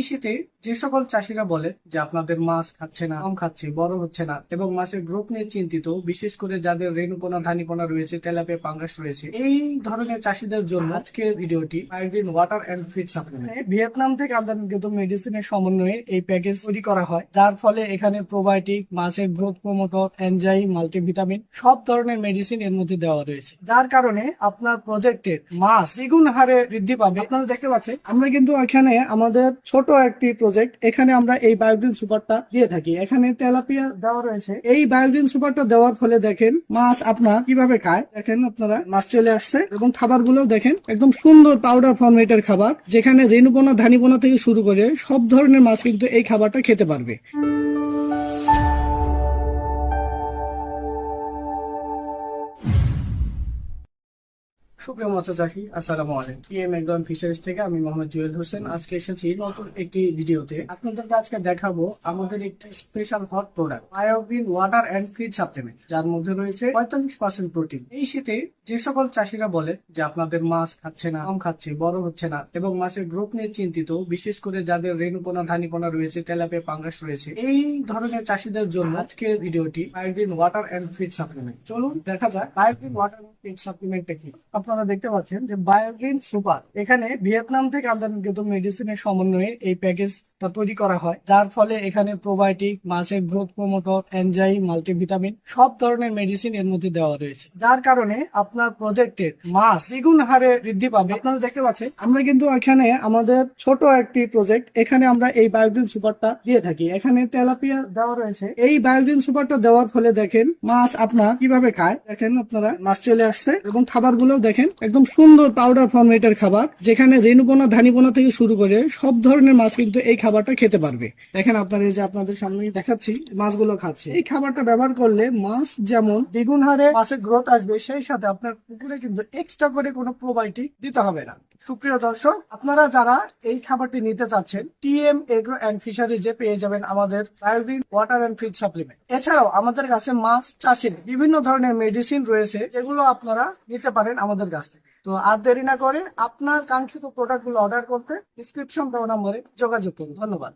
এই শীতে যে সকল চাষিরা বলে যে আপনাদের মাছ খাচ্ছে না, কম খাচ্ছে, বড় হচ্ছে না এবং মাছের গ্রোথ নিয়ে চিন্তিত, বিশেষ করে যাদের রেণুপোনা ধানীপোনা রয়েছে, তেলাপিয়া পাঙ্গাস রয়েছে, এই ধরনের চাষিদের জন্য আজকের ভিডিওটি iodine water and feed supplement. Vietnam থেকে আমদানিকৃত মেডিসিনের সমন্বয়ে এই প্যাকেজ তৈরি করা হয়, যার ফলে এখানে প্রোবায়োটিক, মাছের গ্রোথ প্রমোটর, এনজাইম, মাল্টিভিটামিন সব ধরনের মেডিসিন এর মধ্যে দেওয়া রয়েছে, যার কারণে আপনার প্রজেক্টের মাছ দ্বিগুণ হারে বৃদ্ধি পাবে। আপনারা দেখতে পাচ্ছেন আমরা কিন্তু এখানে আমাদের ছোট একটি প্রজেক্ট, এখানে আমরা এই বায়োগ্রিন সুপারটা দিয়ে থাকি। এখানে তেলাপিয়া দেওয়া রয়েছে। এই বায়োগ্রিন সুপারটা দেওয়ার ফলে দেখেন মাছ আপনার কিভাবে খায়। দেখেন আপনারা মাছ চলে আসছে এবং খাবারগুলো দেখেন একদম সুন্দর পাউডার ফরমেটের খাবার, যেখানে রেণুপোনা ধানীপোনা থেকে শুরু করে সব ধরনের মাছ কিন্তু এই খাবারটা খেতে পারবে। সুপ্রিয় মৎস্য চাষী, আসসালামু আলাইকুম। পিএম এগ্রোন ফিশারিজ থেকে আমি মোহাম্মদ জুয়েল হোসেন আজকে এসেছি নতুন একটি ভিডিওতে। আপনাদেরকে আজকে দেখাবো আমাদের একটি special hot product iodine water and feed supplement, যার মধ্যে রয়েছে 45% প্রোটিন। এই শীতে যে সকল চাষিরা বলে যে আপনাদের মাছ খাচ্ছে না, কম খাচ্ছে, বড় হচ্ছে না এবং মাছের গ্রোথ নিয়ে চিন্তিত, বিশেষ করে যাদের রেণুপোনা ধানীপোনা রয়েছে, তেলাপিয়া পাঙ্গাস রয়েছে, এই ধরনের চাষিদের জন্য আজকের ভিডিওটি iodine water and feed supplement. চলুন দেখা যাক আয়োডিন ওয়াটার এন্ড ফিড সাপ্লিমেন্টটা কি। আপনারা দেখতে পাচ্ছেন যে বায়োগ্রিন সুপার, এখানে ভিয়েতনাম থেকে আমদানিকৃত মেডিসিনের সমন্বয়ে এই প্যাকেজটা তৈরি করা হয়, যার ফলে এখানে প্রোবায়োটিক, মাছের গ্রোথ প্রমোটর, এনজাইম, মাল্টিভিটামিন সব ধরনের মেডিসিন এর মধ্যে দেওয়া রয়েছে, যার কারণে আপনার প্রজেক্টের মাছ দ্বিগুণ হারে বৃদ্ধি পাবে। আপনারা দেখতে পাচ্ছেন আমরা কিন্তু এখানে আমাদের ছোট একটি প্রজেক্ট, এখানে আমরা এই বায়োগ্রিন সুপারটা দিয়ে থাকি। এখানে তেলাপিয়া দেওয়া রয়েছে। এই বায়োগ্রিন সুপারটা দেওয়ার ফলে দেখেন মাছ আপনার কিভাবে খায়। দেখেন আপনারা মাছ চলে আসছে এবং খাবারগুলো দেখেন একদম সুন্দর পাউডার ফরমেটের খাবার, যেখানে রেণুপোনা ধানীপোনা থেকে শুরু করে সব ধরনের মাছ কিন্তু এই খাবারটা খেতে পারবে। দেখেন আপনারা, এই যে আপনাদের সামনে দেখাচ্ছি মাছগুলো খাচ্ছে। এই খাবারটা ব্যবহার করলে মাছ যেমন দ্বিগুণ হারে মাছের গ্রোথ আসবে, সেই সাথে আপনার পুকুরে কিন্তু এক্সট্রা করে কোনো প্রোবায়োটিক দিতে হবে না। সুপ্রিয় দর্শক, আপনারা যারা এই খাবারটি নিতে চাচ্ছেন, টিএম এগ্রো এন্ড ফিশারিজে পেয়ে যাবেন আমাদের iodine water and feed supplement. এছাড়াও আমাদের কাছে মাছ চাষের বিভিন্ন ধরনের মেডিসিন রয়েছে, যেগুলো আপনারা নিতে পারেন আমাদের কাছ থেকে। তো আর দেরি না করে আপনার কাঙ্ক্ষিত প্রোডাক্টগুলো অর্ডার করতে ডিসক্রিপশন দেওয়া নম্বরে যোগাযোগ করুন। ধন্যবাদ।